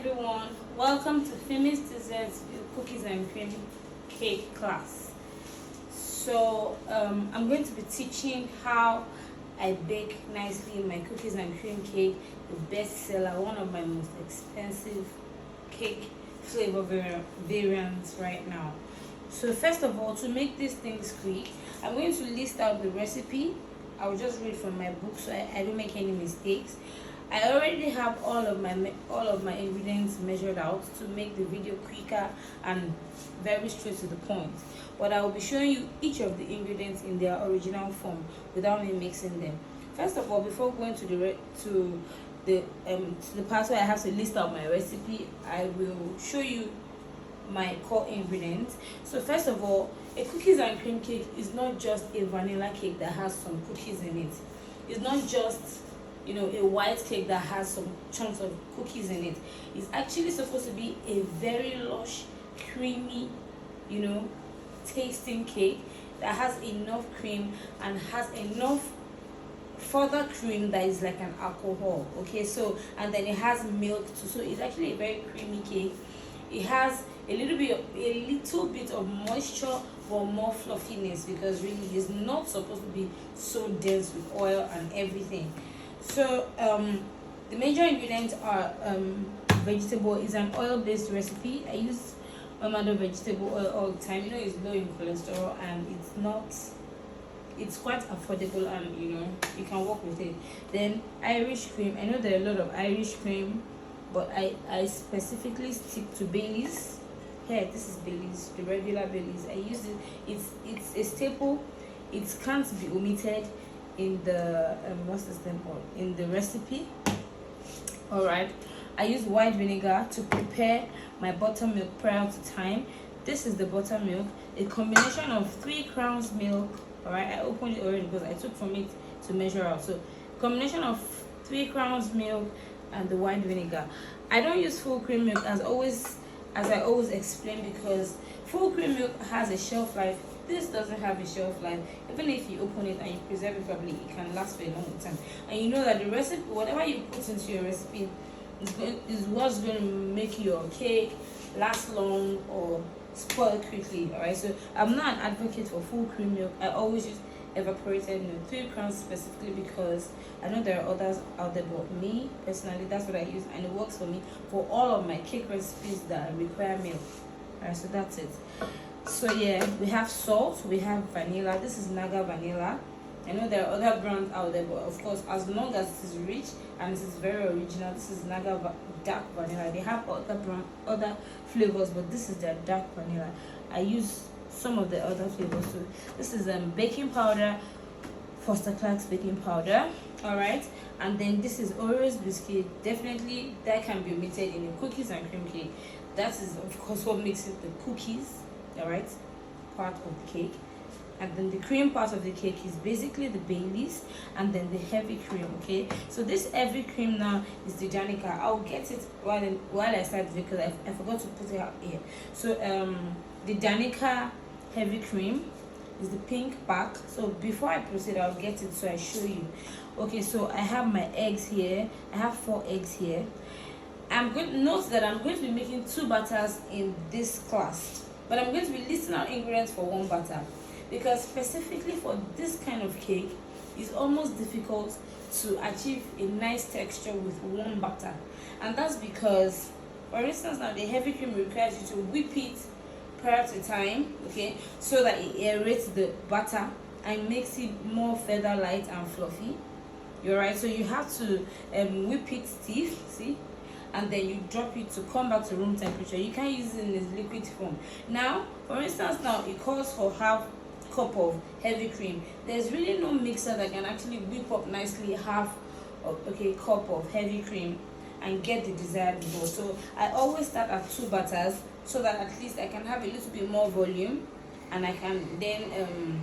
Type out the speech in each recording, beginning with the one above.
everyone, welcome to Fimiesdessertsville cookies and cream cake class. So I'm going to be teaching how I bake nicely my cookies and cream cake, the bestseller, one of my most expensive cake flavor variants right now. So first of all, to make these things quick, I'm going to list out the recipe. I'll just read from my book so I don't make any mistakes. I already have all of my ingredients measured out to make the video quicker and very straight to the point. But I will be showing you each of the ingredients in their original form without me mixing them. First of all, before going to the part where I have to list out my recipe, I will show you my core ingredients. So first of all, a cookies and cream cake is not just a vanilla cake that has some cookies in it. It's not just a white cake that has some chunks of cookies in it. It's actually supposed to be a very lush, creamy, tasting cake that has enough cream and has enough further cream that is like an alcohol. Okay, so and then it has milk too. So it's actually a very creamy cake. It has a little bit of moisture but more fluffiness, because really it's not supposed to be so dense with oil and everything. So the major ingredients are vegetable. Is an oil-based recipe. I use Mamado vegetable oil all the time. It's low in cholesterol and it's quite affordable, and you can work with it. Then Irish cream. I know there are a lot of Irish cream, but I specifically stick to Baileys. Here, this is Baileys, the regular Baileys. I use it. It's a staple. It can't be omitted in the in the recipe. All right, I use white vinegar to prepare my buttermilk prior to time. This is the buttermilk, a combination of 3 crowns milk. All right, I opened it already because I took from it to measure out. So combination of 3 crowns milk and the white vinegar. I don't use full cream milk as I always explain, because full cream milk has a shelf life. This doesn't have a shelf life. Even if you open it and you preserve it properly, it can last for a long time. And you know that the recipe, whatever you put into your recipe, is what's going to make your cake last long or spoil quickly. Alright, so I'm not an advocate for full cream milk. I always use evaporated milk, 3 crowns specifically, because I know there are others out there, but me personally, that's what I use, and it works for me for all of my cake recipes that require milk. Alright, so that's it. So yeah, we have salt, we have vanilla. This is Naga vanilla. I know there are other brands out there, but of course, as long as it is rich and it is very original, this is Naga dark vanilla. They have other flavors, but this is their dark vanilla. I use some of the other flavors. So this is baking powder, Foster Clark's baking powder. All right, and then this is Oreo's biscuit. Definitely that can be omitted in a cookies and cream cake. That is of course what makes it the cookies, all right, part of the cake. And then the cream part of the cake is basically the Baileys, and then the heavy cream. Okay, so this heavy cream now is the Danica. I'll get it while I start because I forgot to put it out here. So the Danica heavy cream is the pink pack. So before I proceed, I'll get it so I show you. Okay, so I have my eggs here. I have 4 eggs here. Note that I'm going to be making 2 batters in this class, but I'm going to be listing out ingredients for 1 batter, because specifically for this kind of cake, it's almost difficult to achieve a nice texture with 1 batter. And that's because, for instance, now the heavy cream requires you to whip it prior to time, okay, so that it aerates the batter and makes it more feather light and fluffy. You're right, so you have to whip it stiff, see, and then you drop it to come back to room temperature. You can't use it in its liquid form. Now, for instance, now it calls for half cup of heavy cream. There's really no mixer that can actually whip up nicely half cup of heavy cream and get the desired result. So I always start at 2 batters so that at least I can have a little bit more volume, and I can then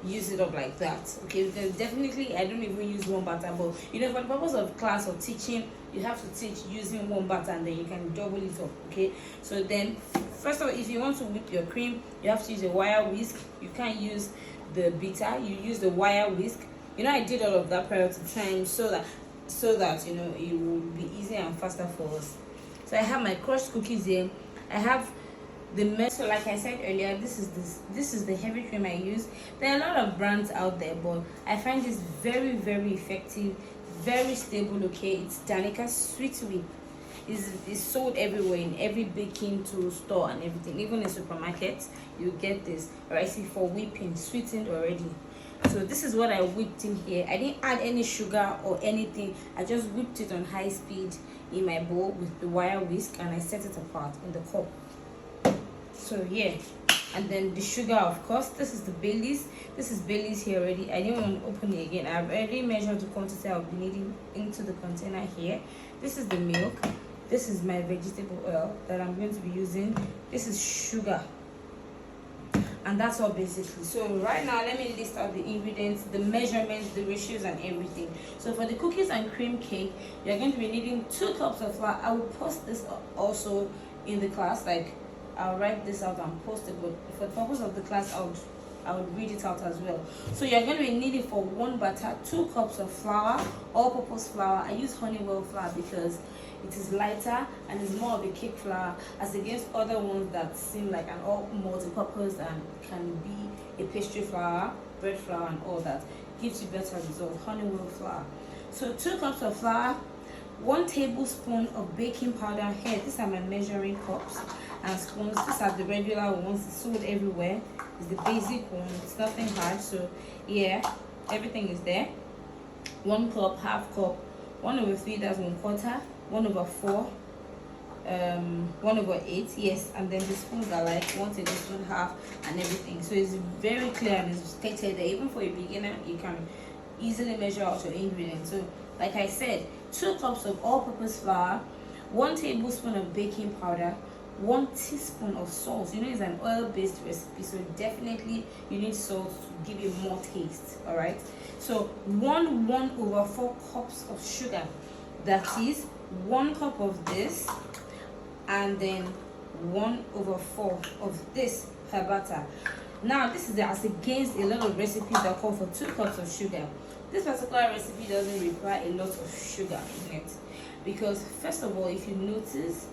use it up like that. Okay, because definitely I don't even use 1 batter, but for the purpose of class or teaching, you have to teach using 1 batter, and then you can double it up. Okay, so then first of all, if you want to whip your cream, you have to use a wire whisk. You can't use the beater, you use the wire whisk. I did all of that prior to time so that it will be easier and faster for us. So I have my crushed cookies here. I have so like I said earlier, this is the heavy cream I use. There are a lot of brands out there, but I find this very, very effective, very stable. Okay, it's Danica's Sweet Whip. Is sold everywhere, in every baking tool store and everything, even in supermarkets you get this recipe for whipping, sweetened already. So this is what I whipped in here. I didn't add any sugar or anything. I just whipped it on high speed in my bowl with the wire whisk, and I set it apart in the cup. So yeah, and then the sugar, of course. This is the Baileys. This is Baileys here already. I didn't want to open it again. I've already measured the quantity I'll be needing into the container here. This is the milk. This is my vegetable oil that I'm going to be using. This is sugar. And that's all basically. So right now, let me list out the ingredients, the measurements, the ratios, and everything. So for the cookies and cream cake, you're going to be needing 2 cups of flour. I will post this also in the class. Like, I'll write this out and post it, but for the purpose of the class, I would read it out as well. So you're going to be needing for 1 batter, 2 cups of flour, all-purpose flour. I use Honeywell flour because it is lighter and is more of a cake flour, as against other ones that seem like an all multi-purpose and can be a pastry flour, bread flour, and all that. Gives you better results. Honeywell flour. So 2 cups of flour, 1 tablespoon of baking powder. Here, these are my measuring cups and spoons. These are the regular ones. It's sold everywhere. It's the basic one. It's nothing hard. So yeah, everything is there. 1 cup, half cup, 1/3, that's 1/4, 1/4, 1/8. Yes, and then the spoons are like 1 tablespoon, half, and everything. So it's very clear and it's stated there. Even for a beginner, you can easily measure out your ingredients. So like I said, 2 cups of all-purpose flour, 1 tablespoon of baking powder, 1 teaspoon of salt. You know, it's an oil-based recipe, so definitely you need salt to give you more taste. All right. So 1/4 cups of sugar. That is 1 cup of this, and then 1/4 of this per batter. Now this is as against a lot of recipes that call for 2 cups of sugar. This particular recipe doesn't require a lot of sugar in it, because first of all, if you notice,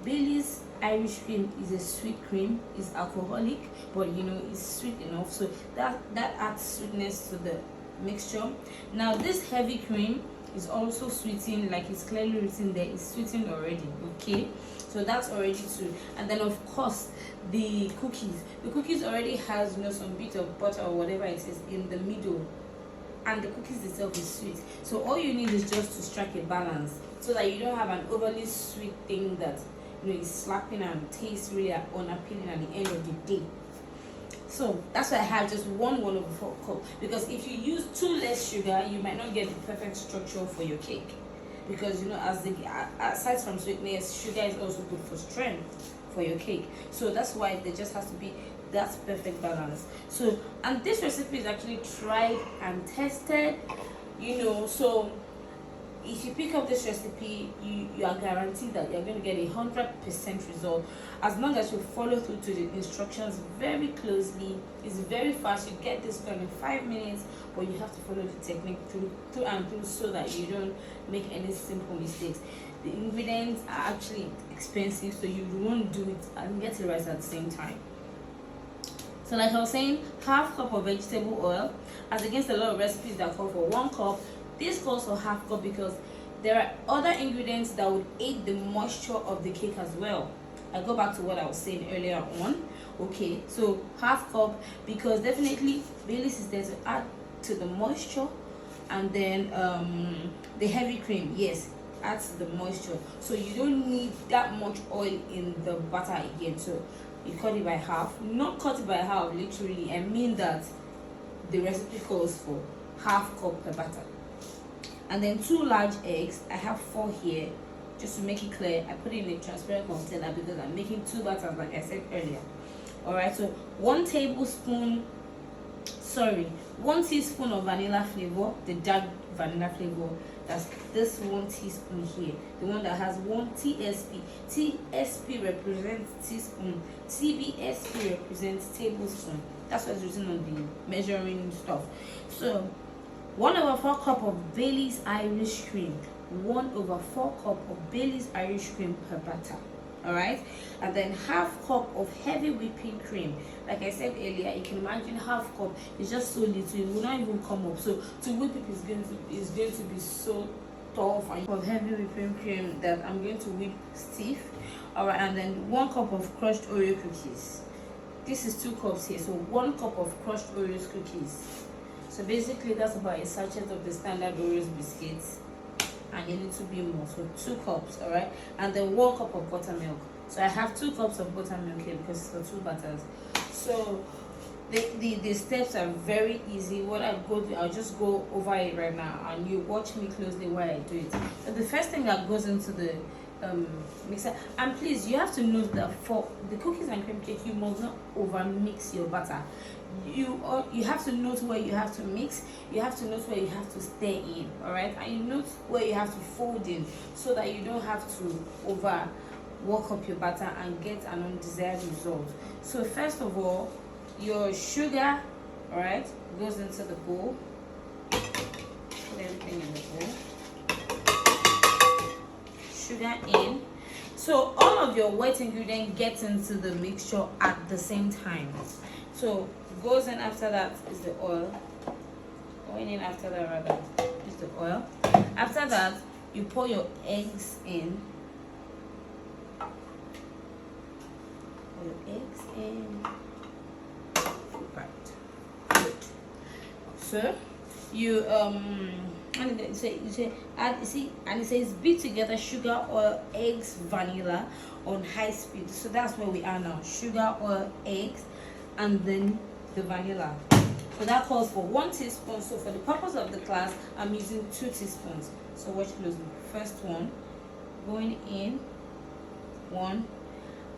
Bailey's Irish cream is a sweet cream. It's alcoholic, but you know, it's sweet enough, so that adds sweetness to the mixture. Now this heavy cream is also sweetened, like it's clearly written there, it's sweetened already. Okay, so that's already 2. And then of course the cookies already has, you know, some bit of butter or whatever it is in the middle, and the cookies itself is sweet. So all you need is just to strike a balance so that you don't have an overly sweet thing that, you know, is slapping and tastes really unappealing at the end of the day. So that's why I have just 1/4 cup, because if you use too less sugar, you might not get the perfect structure for your cake, because, you know, aside from sweetness, sugar is also good for strength for your cake. So that's why there just has to be that perfect balance. So, and this recipe is actually tried and tested, you know. So if you pick up this recipe, you are guaranteed that you're going to get 100% result, as long as you follow through to the instructions very closely. It's very fast. You get this done in 5 minutes, but you have to follow the technique through and through so that you don't make any simple mistakes. The ingredients are actually expensive, so you won't do it and get it right at the same time. So like I was saying, half cup of vegetable oil, as against a lot of recipes that call for 1 cup. This calls for half cup because there are other ingredients that would aid the moisture of the cake as well. I go back to what I was saying earlier on. Okay, so half cup, because definitely Baileys is there to add to the moisture, and then the heavy cream, yes, adds to the moisture. So you don't need that much oil in the batter again. So you cut it by half. Not cut it by half literally, I mean that the recipe calls for half cup per batter. And then 2 large eggs. I have 4 here, just to make it clear. I put it in a transparent container because I'm making 2 batters, like I said earlier. All right, so 1 teaspoon of vanilla flavor, the dark vanilla flavor. That's this 1 teaspoon here, the one that has 1 TSP. TSP represents teaspoon, TBSP represents tablespoon. That's what's written on the measuring stuff. So 1/4 cup of Bailey's Irish cream, 1/4 cup of Bailey's Irish cream per batter. All right, and then half cup of heavy whipping cream. Like I said earlier, you can imagine half cup is just so little, it will not even come up. So to whip it is going to be so tough. And of heavy whipping cream that I'm going to whip stiff. All right, and then 1 cup of crushed Oreo cookies. This is 2 cups here, so 1 cup of crushed Oreos cookies. So basically that's about a sachet of the standard Oreos biscuits and a little bit more, so 2 cups. All right, and then 1 cup of buttermilk. So I have 2 cups of buttermilk here because it's for 2 batters. So the steps are very easy. What I go do, I'll just go over it right now, and you watch me closely while I do it. So the first thing that goes into the mixer, and please, you have to note that for the cookies and cream cake, you must not over mix your batter. You have to note where you have to mix, you have to note where you have to stir in. All right, and you note where you have to fold in, so that you don't have to over work up your batter and get an undesired result. So first of all, your sugar, all right, goes into the bowl. Put everything in the bowl. Sugar in. So all of your wet ingredient gets into the mixture at the same time. So goes in after that is the oil. Going in after that rather is the oil. After that, you pour your eggs in. Pour your eggs in. Right. Good. So you and it say add, see, and it says beat together sugar, oil, eggs, vanilla on high speed. So that's where we are now. Sugar, oil, eggs, and then the vanilla. So that calls for 1 teaspoon. So for the purpose of the class, I'm using 2 teaspoons. So watch closely. First one going in, 1.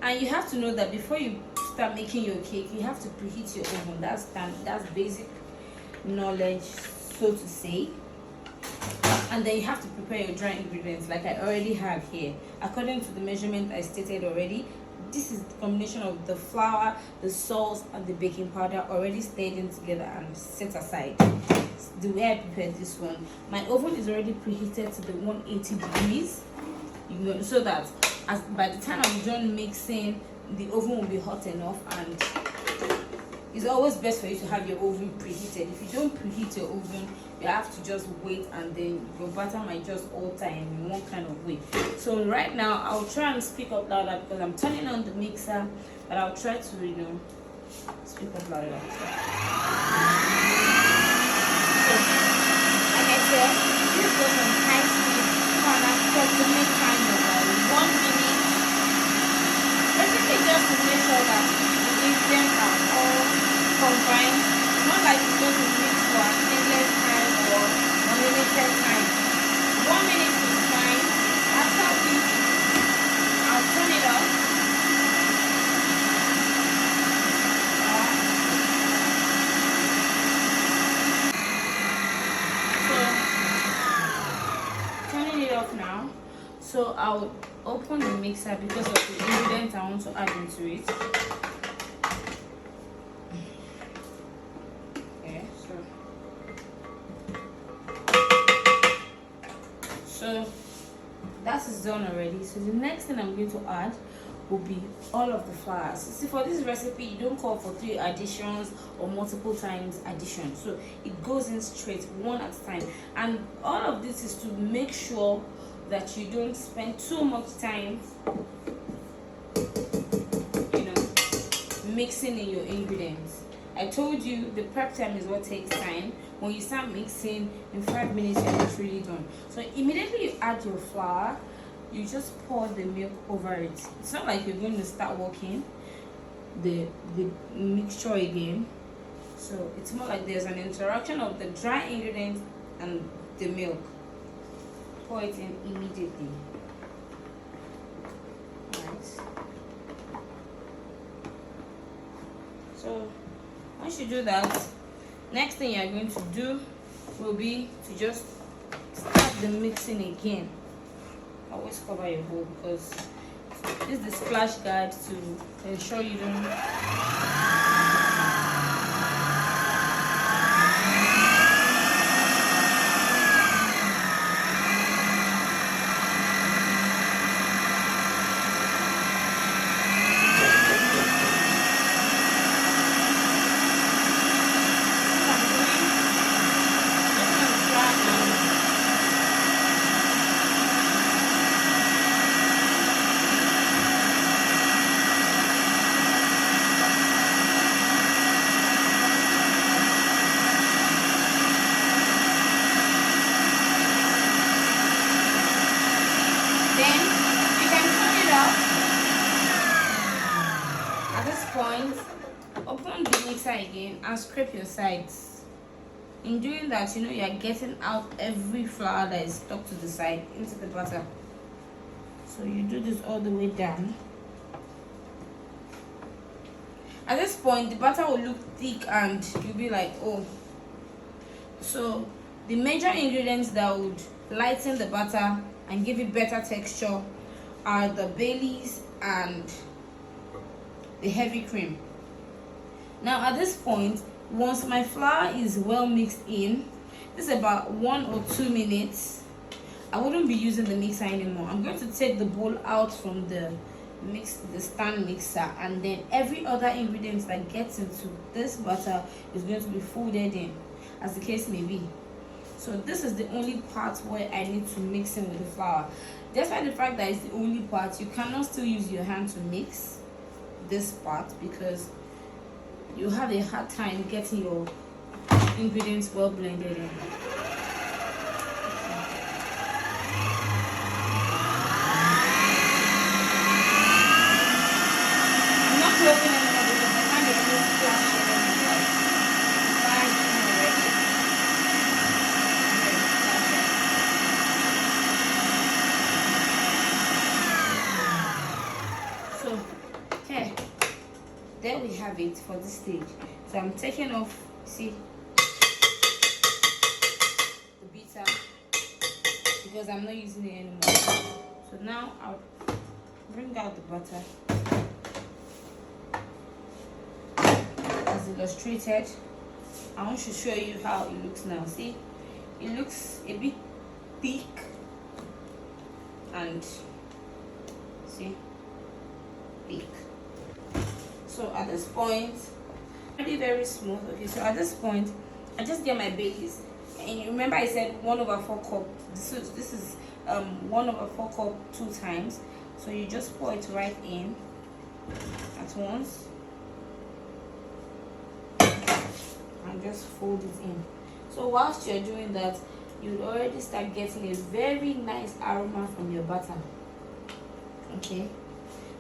And you have to know that before you start making your cake, you have to preheat your oven. That's basic knowledge, so to say. And then you have to prepare your dry ingredients like I already have here. According to the measurement I stated already, this is the combination of the flour, the salt, and the baking powder already stirred in together and set aside. The way I prepared this one, my oven is already preheated to the 180 degrees, so that by the time I'm done mixing, the oven will be hot enough. And it's always best for you to have your oven preheated. If you don't preheat your oven, you have to just wait, and then your batter might just alter in one kind of way. So right now I'll try and speak up louder because I'm turning on the mixer, but I'll try to speak up louder. So, like I said, this goes on high speed for an approximate time of 1 minute. Basically just to make sure that the ingredients are all combined, not like it's going to mix for an endless time or unlimited time. 1 minute is fine. After which, I'll turn it off. So, turning it off now. So I'll open the mixer because of the ingredients I want to add into it. So that is done already. So the next thing I'm going to add will be all of the flours. See, for this recipe, you don't call for 3 additions or multiple times addition. So it goes in straight, one at a time. And all of this is to make sure that you don't spend too much time, mixing in your ingredients. I told you the prep time is what takes time. When you start mixing, in 5 minutes you're not really done. So immediately you add your flour, you just pour the milk over it. It's not like you're going to start working the mixture again. So it's more like there's an interaction of the dry ingredients and the milk. Pour it in immediately. Right. So once you do that, next thing you're going to do will be to just start the mixing again. Always cover your bowl because this is the splash guard to ensure you don't point, open the mixer again and scrape your sides. In doing that, you know you are getting out every flour that is stuck to the side into the butter. So you do this all the way down. At this point, the butter will look thick and you'll be like, oh. So the major ingredients that would lighten the butter and give it better texture are the Baileys and the heavy cream. Now at this point, once my flour is well mixed in, this is about 1 or 2 minutes, I wouldn't be using the mixer anymore. I'm going to take the bowl out from the stand mixer, and then every other ingredient that gets into this butter is going to be folded in, as the case may be. So this is the only part where I need to mix in with the flour. Despite the fact that it's the only part, you cannot still use your hand to mix this part because you have a hard time getting your ingredients well blended in. I'm not closing anymore because I can't get this splash already. So, okay. There we have it for this stage. So I'm taking off, see, the beater because I'm not using it anymore. So now I'll bring out the butter as illustrated. I want to show you how it looks now. See, it looks a bit thick and see, thick. So at this point, really very smooth. Okay, so at this point, I just get my Baileys, and you remember I said 1/4 cup. This is 1/4 cup 2 times. So you just pour it right in at once and just fold it in. So whilst you're doing that, you'll already start getting a very nice aroma from your butter. Okay.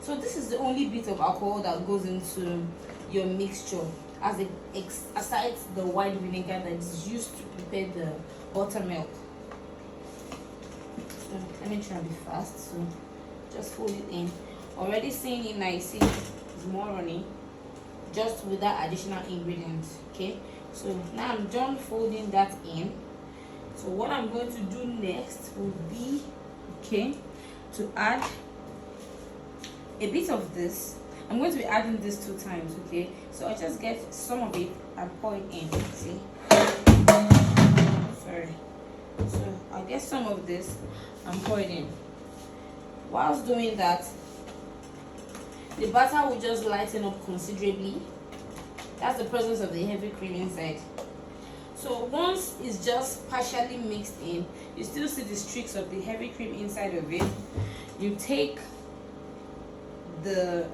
So this is the only bit of alcohol that goes into your mixture, aside the white vinegar that is used to prepare the buttermilk. So let me try to be fast. So just fold it in. Already seeing it nicely, it's more runny, just with that additional ingredient. Okay. So now I'm done folding that in. So what I'm going to do next will be, okay, to add a bit of this. I'm going to be adding this 2 times, okay? So I just get some of it and pour it in. See? Sorry. So I'll get some of this and pour it in. Whilst doing that, the butter will just lighten up considerably. That's the presence of the heavy cream inside. So once it's just partially mixed in, you still see the streaks of the heavy cream inside of it. You take the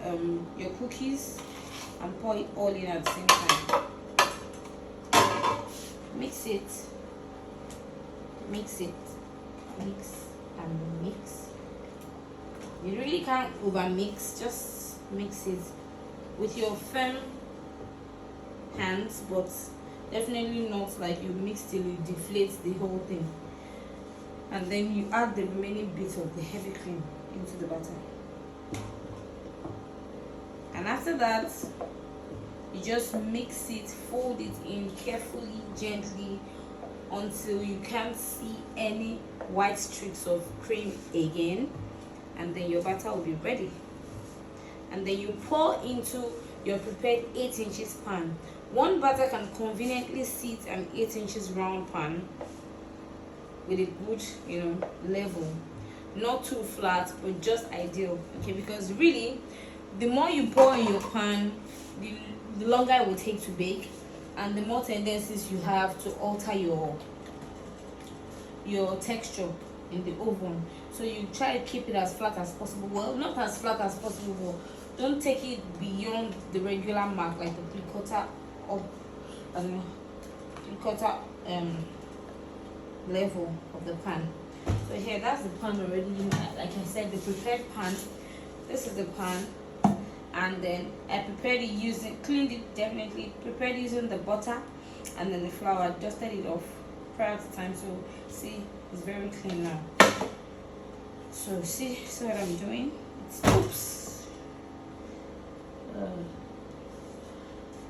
your cookies and pour it all in at the same time. Mix it, mix and mix. You really can't over mix, just mix it with your firm hands, but definitely not like you mix till it deflates the whole thing. And then you add the remaining bit of the heavy cream into the butter. And after that, you just mix it, fold it in carefully, gently, until you can't see any white streaks of cream again. And then your butter will be ready. And then you pour into your prepared 8 inches pan. One butter can conveniently sit an 8 inches round pan with a good, level. Not too flat, but just ideal. Okay, because really, the more you pour in your pan, the longer it will take to bake, and the more tendencies you have to alter your texture in the oven. So you try to keep it as flat as possible. Well, not as flat as possible, but don't take it beyond the regular mark, like the 3/4 level of the pan. So here, that's the pan already. Like I said, the prepared pan. This is the pan. and then I prepared it using, cleaned it definitely, prepared using the butter and then the flour, dusted it off prior to time. So see, it's very clean now. So see what I'm doing. Oops.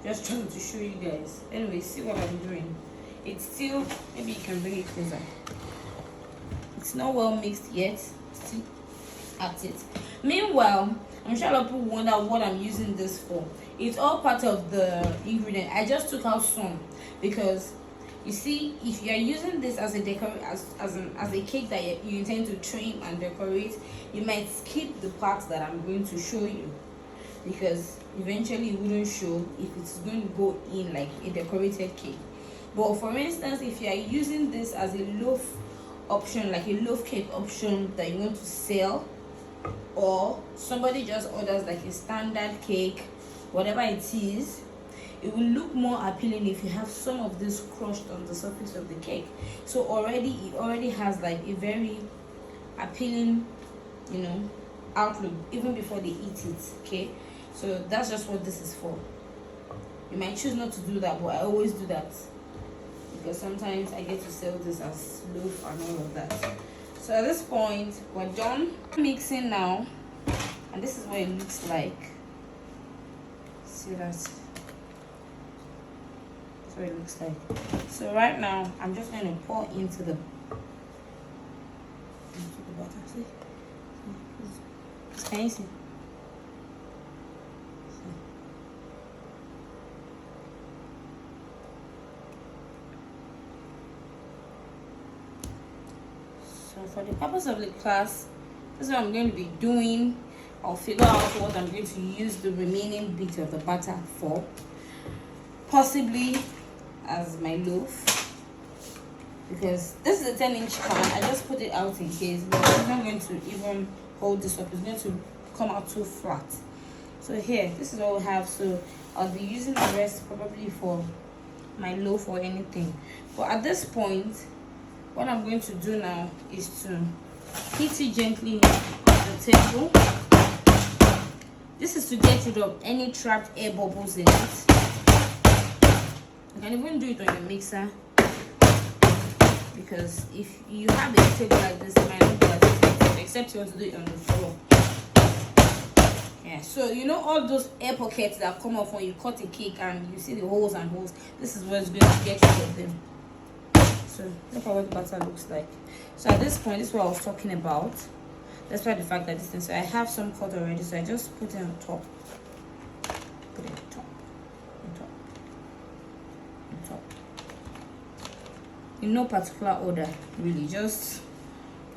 Just trying to show you guys. Anyway, see what I'm doing. It's still, maybe you can bring it closer. It's not well mixed yet. Still at it. Meanwhile, I'm sure a lot of people wonder what I'm using this for. It's all part of the ingredient. I just took out some because you see, if you are using this as a as a cake that you intend to trim and decorate, you might skip the parts that I'm going to show you, because eventually it wouldn't show if it's going to go in like a decorated cake. But for instance, if you are using this as a loaf option, like a loaf cake option that you want to sell, or somebody just orders like a standard cake, whatever it is, it will look more appealing if you have some of this crushed on the surface of the cake. So it already has like a very appealing, you know, outlook even before they eat it. Okay, so that's just what this is for. You might choose not to do that, but I always do that because sometimes I get to sell this as loaf and all of that. So at this point, we're done mixing now, and this is what it looks like. See that? That's what it looks like. So right now, I'm just going to pour into the butter. See? Can you see? So for the purpose of the class, this is what I'm going to be doing. I'll figure out what I'm going to use the remaining bit of the butter for, possibly as my loaf, because this is a 10-inch pan. I just put it out in case, but I'm not going to even hold this up. It's going to come out too flat. So here, this is what we have. So I'll be using the rest probably for my loaf or anything. But at this point, what I'm going to do now is to heat it gently on the table. This is to get rid of any trapped air bubbles in it. You can even do it on your mixer, because if you have a table like this, it might not be as effective, except you want to do it on the floor. Yeah, so you know all those air pockets that come off when you cut a cake and you see the holes and holes, this is what's going to get rid of them. So look at what the batter looks like. So at this point, this is what I was talking about. That's why the fact that this thing, so I have some cut already, so I just put it on top. Put it on top. On top. On top. In no particular order, really, just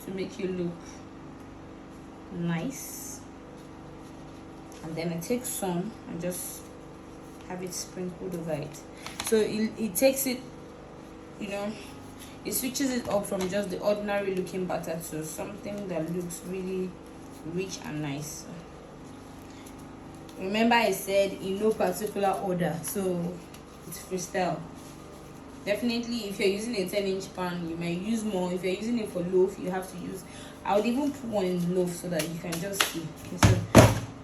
to make you look nice. And then I take some and just have it sprinkled over it. So it takes it, you know, it switches it up from just the ordinary looking batter to something that looks really rich and nice. Remember, I said in no particular order, so it's freestyle. Definitely, if you're using a 10-inch pan, you might use more. If you're using it for loaf, you have to use, I would even put one in loaf so that you can just see. Okay, so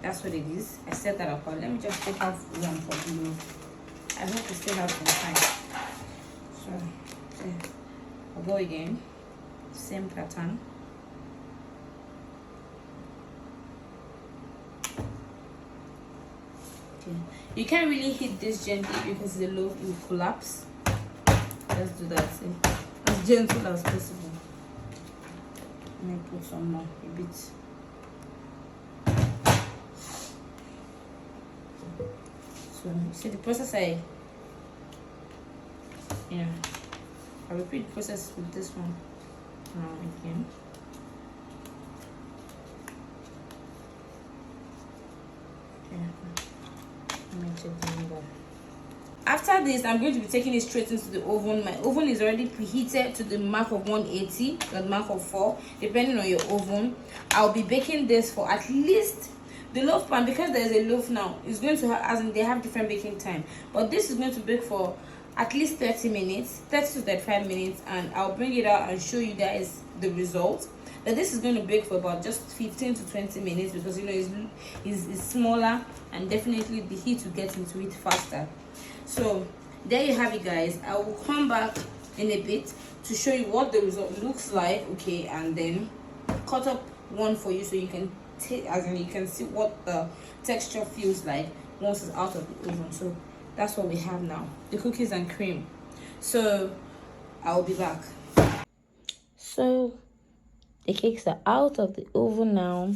that's what it is. I set that apart. Let me just take out one for the loaf. I hope to still have some time. So yeah. I'll go again, same pattern. Okay, you can't really hit this gently because the loaf will collapse. Let's do that, see, as gentle as possible. Let me put some more, a bit. So you see the process I repeat the process with this one now again. After this, I'm going to be taking it straight into the oven. My oven is already preheated to the mark of 180, the mark of 4, depending on your oven. I'll be baking this for at least, the loaf pan, because there's a loaf now, is going to have, as in they have different baking time, but this is going to bake for at least 30 minutes, 30 to 35 minutes, and I'll bring it out and show you guys the result. but this is going to bake for about just 15 to 20 minutes because, you know, it's smaller, and definitely the heat will get into it faster. So there you have it, guys. I will come back in a bit to show you what the result looks like, okay, and then cut up one for you so you can take, as in you can see what the texture feels like once it's out of the oven. So that's what we have now, the cookies and cream. So I'll be back. So the cakes are out of the oven now,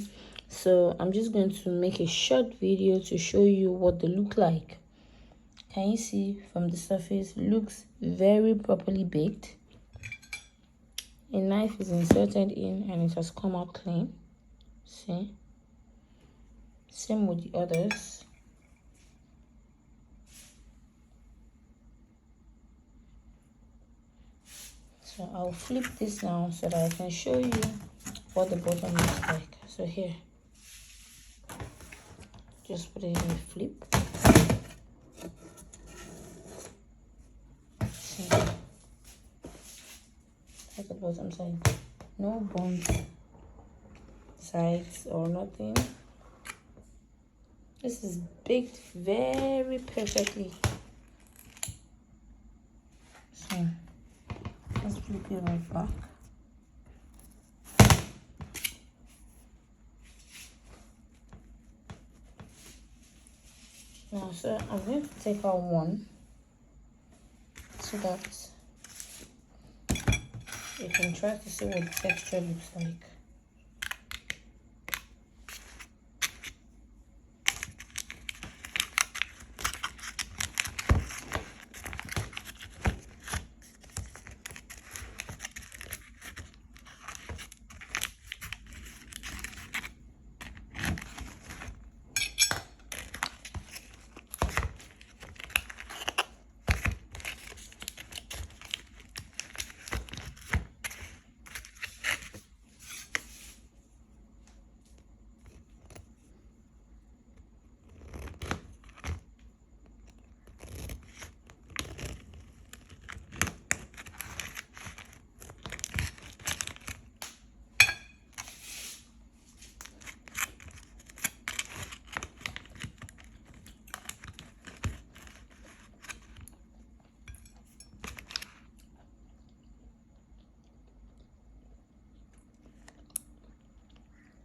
so I'm just going to make a short video to show you what they look like. Can you see from the surface? Looks very properly baked. A knife is inserted in and it has come out clean. See? Same with the others. So I'll flip this now so that I can show you what the bottom looks like. So here, just put it in the flip. See? At the bottom side, no burnt sides or nothing. This is baked very perfectly. So let's flip it right back. Now, so I'm going to take out one so that you can try to see what the texture looks like.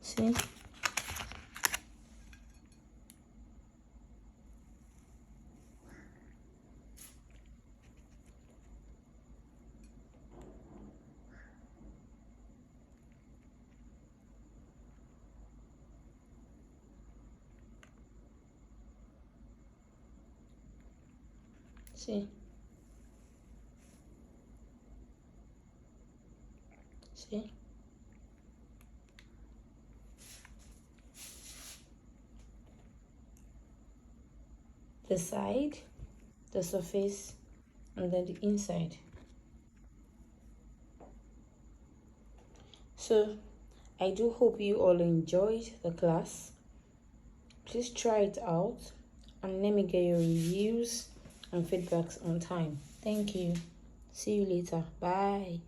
See? See? See? The side, the surface, and then the inside. So I do hope you all enjoyed the class. Please try it out and let me get your reviews and feedbacks on time. Thank you. See you later. Bye.